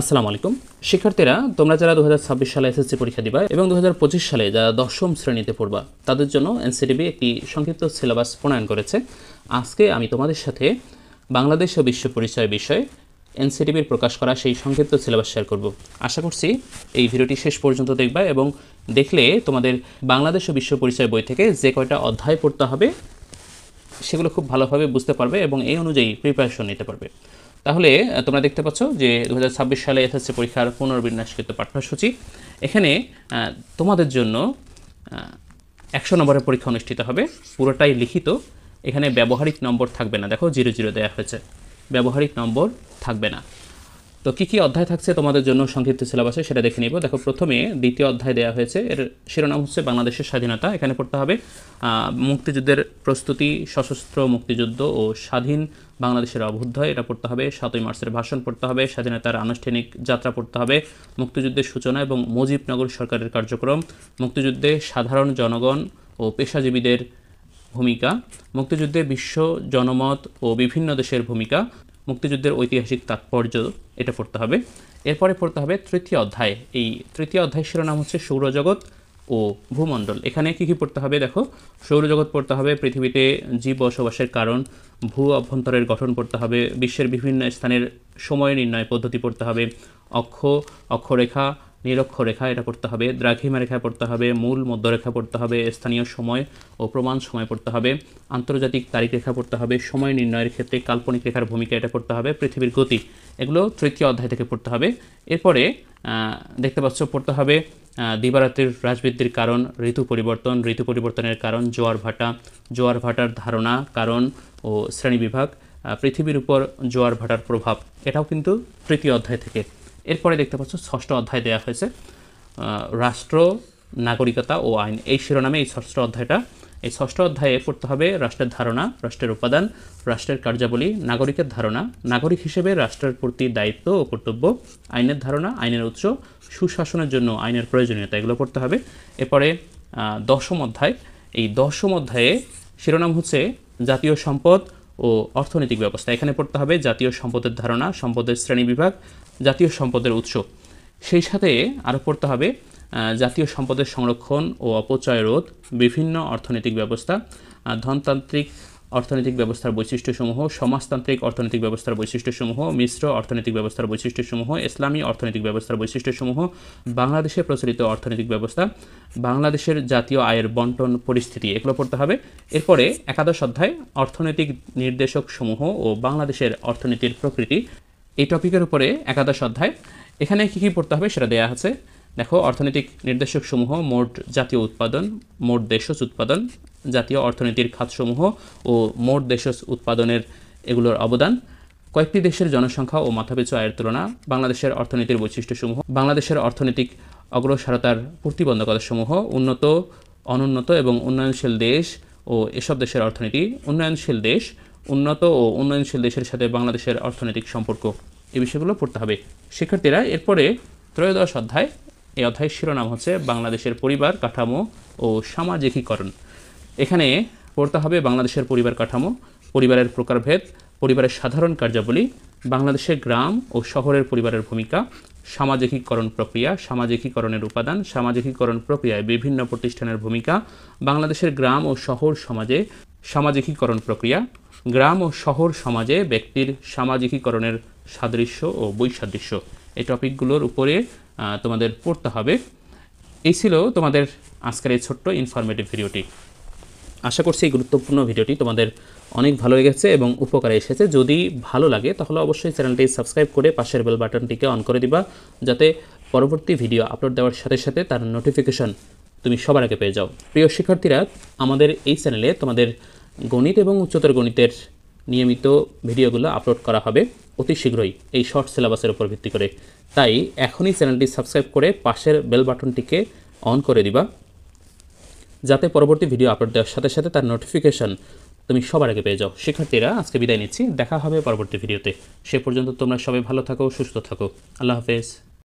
আসসালামু আলাইকুম শিক্ষার্থীরা, তোমরা যারা 2026 সালে এসএসসি পরীক্ষা দিবা এবং 2025 সালে যারা দশম শ্রেণীতে পড়বা তাদের জন্য এনসিটিবি একটি সংক্ষিপ্ত সিলেবাস প্রণয়ন করেছে। আজকে আমি তোমাদের সাথে বাংলাদেশ ও বিশ্ব পরিচয় বিষয়ে এনসিটিবির প্রকাশ করা সেই সংক্ষিপ্ত সিলেবাস শেয়ার করব। আশা করছি এই ভিডিওটি শেষ পর্যন্ত দেখবা এবং দেখলে তোমাদের বাংলাদেশ ও বিশ্ব পরিচয় বই থেকে যে কয়টা অধ্যায় পড়তে হবে সেগুলো খুব ভালোভাবে বুঝতে পারবে এবং এই অনুযায়ী প্রিপারেশন নিতে পারবে। তাহলে তোমরা দেখতে পাচ্ছ যে 2026 সালে এসএসসি পরীক্ষার পুনর্বিন্যাসকৃত পাঠ্যসূচি। এখানে তোমাদের জন্য 100 নম্বরের পরীক্ষা অনুষ্ঠিত হবে, পুরোটাই লিখিত। এখানে ব্যবহারিক নম্বর থাকবে না, দেখো 00 দেওয়া হয়েছে, ব্যবহারিক নম্বর থাকবে না। তো কী কী অধ্যায় থাকছে তোমাদের জন্য সংক্ষিপ্ত সিলেবাসে সেটা দেখে নিব। দেখো, প্রথমে দ্বিতীয় অধ্যায় দেওয়া হয়েছে, এর শিরোনাম হচ্ছে বাংলাদেশের স্বাধীনতা। এখানে পড়তে হবে মুক্তিযুদ্ধের প্রস্তুতি, সশস্ত্র মুক্তিযুদ্ধ ও স্বাধীন বাংলাদেশের অভ্যুদয়, এটা পড়তে হবে। 7ই মার্চের ভাষণ পড়তে হবে, স্বাধীনতার আনুষ্ঠানিক যাত্রা পড়তে হবে, মুক্তিযুদ্ধের সূচনা এবং মুজিবনগর সরকারের কার্যক্রম, মুক্তিযুদ্ধে সাধারণ জনগণ ও পেশাজীবীদের ভূমিকা, মুক্তিযুদ্ধে বিশ্ব জনমত ও বিভিন্ন দেশের ভূমিকা, মুক্তিযুদ্ধের ঐতিহাসিক তাৎপর্য, এটা পড়তে হবে। এরপরে পড়তে হবে তৃতীয় অধ্যায়। এই তৃতীয় অধ্যায় শিরোনাম হচ্ছে সৌরজগৎ ও ভূমণ্ডল। এখানে কী কী পড়তে হবে দেখো, সৌরজগৎ পড়তে হবে, পৃথিবীতে জীব বসবাসের কারণ, ভূ অভ্যন্তরের গঠন পড়তে হবে, বিশ্বের বিভিন্ন স্থানের সময় নির্ণয় পদ্ধতি পড়তে হবে, অক্ষরেখা, নিরক্ষরেখা এটা পড়তে হবে, দ্রাঘিমা রেখা পড়তে হবে, মূল মধ্যরেখা পড়তে হবে, স্থানীয় সময় ও প্রমাণ সময় পড়তে হবে, আন্তর্জাতিক তারিখ রেখা পড়তে হবে, সময় নির্ণয়ের ক্ষেত্রে কাল্পনিক রেখার ভূমিকা এটা পড়তে হবে, পৃথিবীর গতি, এগুলো তৃতীয় অধ্যায় থেকে পড়তে হবে। এরপরে দেখতে পাচ্ছ পড়তে হবে দিবারাত্রির রাজবৃদ্ধির কারণ, ঋতু পরিবর্তনের কারণ, জোয়ার ভাটার ধারণা, কারণ ও শ্রেণীবিভাগ, পৃথিবীর উপর জোয়ার ভাটার প্রভাব, এটাও কিন্তু তৃতীয় অধ্যায় থেকে। এরপরে দেখতে পাচ্ছ ষষ্ঠ অধ্যায় দেওয়া হয়েছে, রাষ্ট্র, নাগরিকতা ও আইন, এই শিরোনামে এই ষষ্ঠ অধ্যায়টা। এই ষষ্ঠ অধ্যায়ে পড়তে হবে রাষ্ট্রের ধারণা, রাষ্ট্রের উপাদান, রাষ্ট্রের কার্যাবলী, নাগরিকের ধারণা, নাগরিক হিসেবে রাষ্ট্রের প্রতি দায়িত্ব ও কর্তব্য, আইনের ধারণা, আইনের উৎস, সুশাসনের জন্য আইনের প্রয়োজনীয়তা, এগুলো পড়তে হবে। এরপরে দশম অধ্যায়। এই দশম অধ্যায়ে শিরোনাম হচ্ছে জাতীয় সম্পদ ও অর্থনৈতিক ব্যবস্থা। এখানে পড়তে হবে জাতীয় সম্পদের ধারণা, সম্পদের শ্রেণীবিভাগ, জাতীয় সম্পদের উৎস। সেই সাথে আরও পড়তে হবে জাতীয় সম্পদের সংরক্ষণ ও অপচয় রোধ, বিভিন্ন অর্থনৈতিক ব্যবস্থা, ধনতান্ত্রিক অর্থনৈতিক ব্যবস্থার বৈশিষ্ট্যসমূহ, সমাজতান্ত্রিক অর্থনৈতিক ব্যবস্থার বৈশিষ্ট্যসমূহ, মিশ্র অর্থনৈতিক ব্যবস্থার বৈশিষ্ট্যসমূহ, ইসলামী অর্থনৈতিক ব্যবস্থার বৈশিষ্ট্যসমূহ, বাংলাদেশে প্রচলিত অর্থনৈতিক ব্যবস্থা, বাংলাদেশের জাতীয় আয়ের বন্টন পরিস্থিতি, এগুলো পড়তে হবে। এরপরে একাদশ অধ্যায় অর্থনৈতিক নির্দেশকসমূহ ও বাংলাদেশের অর্থনীতির প্রকৃতি, এই টপিকের উপরে একাদশ অধ্যায়। এখানে কী কী পড়তে হবে সেটা দেওয়া আছে। দেখো, অর্থনৈতিক নির্দেশকসমূহ, মোট জাতীয় উৎপাদন, মোট দেশজ উৎপাদন, জাতীয় অর্থনীতির খাতসমূহ ও মোট দেশজ উৎপাদনের এগুলোর অবদান, কয়েকটি দেশের জনসংখ্যা ও মাথাপিছু আয়ের তুলনা, বাংলাদেশের অর্থনীতির বৈশিষ্ট্যসমূহ, বাংলাদেশের অর্থনৈতিক অগ্রসরতার প্রতিবন্ধকতাসমূহ, উন্নত, অনুন্নত এবং উন্নয়নশীল দেশ ও এসব দেশের অর্থনীতি, উন্নয়নশীল দেশ, উন্নত ও উন্নয়নশীল দেশের সাথে বাংলাদেশের অর্থনৈতিক সম্পর্ক, এই বিষয়গুলো পড়তে হবে শিক্ষার্থীরা। এরপরে ত্রয়োদশ অধ্যায়। এই অধ্যায়ের শিরোনাম হচ্ছে বাংলাদেশের পরিবার কাঠামো ও সামাজিকীকরণ। এখানে পড়তে হবে বাংলাদেশের পরিবার কাঠামো, পরিবারের প্রকারভেদ, পরিবারের সাধারণ কার্যাবলী, বাংলাদেশের গ্রাম ও শহরের পরিবারের ভূমিকা, সামাজিকীকরণ প্রক্রিয়া, সামাজিকীকরণের উপাদান, সামাজিকীকরণ প্রক্রিয়ায় বিভিন্ন প্রতিষ্ঠানের ভূমিকা, বাংলাদেশের গ্রাম ও শহর সমাজে সামাজিকীকরণ প্রক্রিয়া, গ্রাম ও শহর সমাজে ব্যক্তির সামাজিকীকরণের সাদৃশ্য ও বৈসাদৃশ্য, এই টপিকগুলোর উপরে তোমাদের পড়তে হবে। এই ছিল তোমাদের আজকের এই ছোট্ট ইনফরমেটিভ ভিডিওটি। আশা করছি এই গুরুত্বপূর্ণ ভিডিওটি তোমাদের অনেক ভালো লেগেছে এবং উপকারে এসেছে। যদি ভালো লাগে তাহলে অবশ্যই চ্যানেলটি সাবস্ক্রাইব করে পাশের বেল বাটনটিকে অন করে দিবা, যাতে পরবর্তী ভিডিও আপলোড দেওয়ার সাথে সাথে তার নোটিফিকেশন তুমি সবার আগে পেয়ে যাও। প্রিয় শিক্ষার্থীরা, আমাদের এই চ্যানেলে তোমাদের গণিত এবং উচ্চতর গণিতের নিয়মিত ভিডিওগুলো আপলোড করা হবে অতি শীঘ্রই এই শর্ট সিলেবাসের উপর ভিত্তি করে। তাই এখনই চ্যানেলটি সাবস্ক্রাইব করে পাশের বেল বাটনটিকে অন করে দিবা, যাতে পরবর্তী ভিডিও আপলোড দেওয়ার সাথে সাথে তার নোটিফিকেশন তুমি সবার আগে পেয়ে যাও। শিক্ষার্থীরা, আজকে বিদায় নিচ্ছি, দেখা হবে পরবর্তী ভিডিওতে। সে পর্যন্ত তোমরা সবাই ভালো থাকো, সুস্থ থাকো। আল্লাহ হাফেজ।